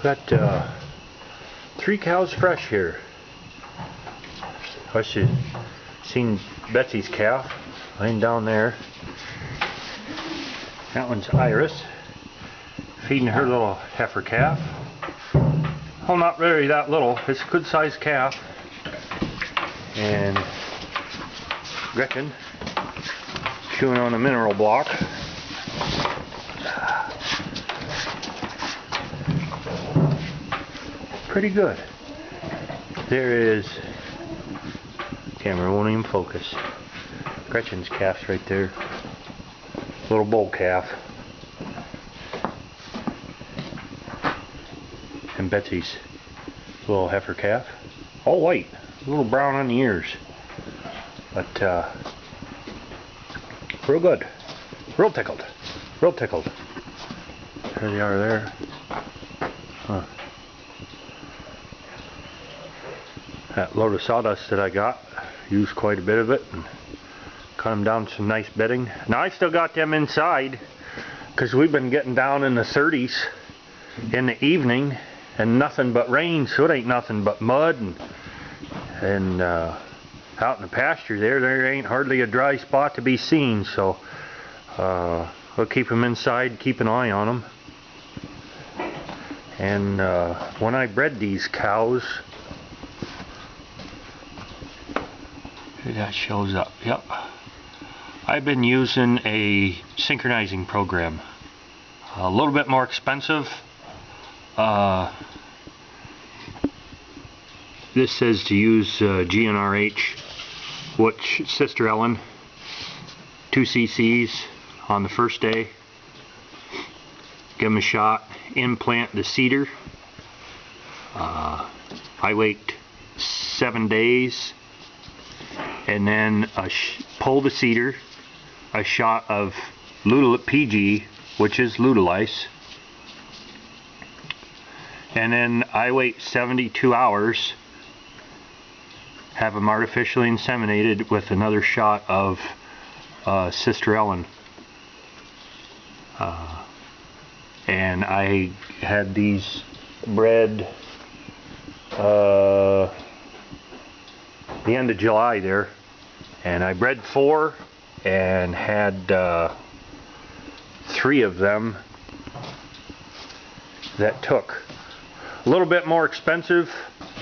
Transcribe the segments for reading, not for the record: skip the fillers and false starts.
Got 3 cows fresh here. I should seen Betsy's calf laying down there. That one's Iris, feeding her little heifer calf. Oh, not really that little. It's a good sized calf. And Gretchen chewing on a mineral block. Pretty good. There is, camera won't even focus. Gretchen's calf's right there. Little bull calf. And Betsy's little heifer calf. All white. A little brown on the ears. But real good. Real tickled. Real tickled. There they are there. Huh. That load of sawdust that I got, used quite a bit of it and cut them down to some nice bedding. Now I still got them inside because we've been getting down in the 30s in the evening and nothing but rain, so it ain't nothing but mud and out in the pasture there ain't hardly a dry spot to be seen, so we'll keep them inside, keep an eye on them. And when I bred these cows, that shows up. Yep. I've been using a synchronizing program. A little bit more expensive. This says to use GnRH, which Sister Ellen, 2 cc's on the first day. Give them a shot. Implant the seeder. I wait 7 days. And then pull the seeder, a shot of PG, which is Lutalice, and then I wait 72 hours, have them artificially inseminated with another shot of Sister Ellen. And I had these bred the end of July there, and I bred 4 and had 3 of them that took. A little bit more expensive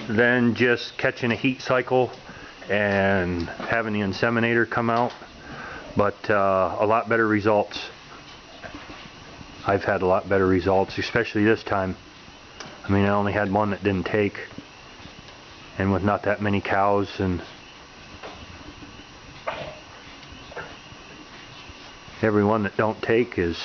than just catching a heat cycle and having the inseminator come out, but a lot better results. I've had a lot better results, especially this time. I mean, I only had 1 that didn't take, and with not that many cows, and every one that don't take is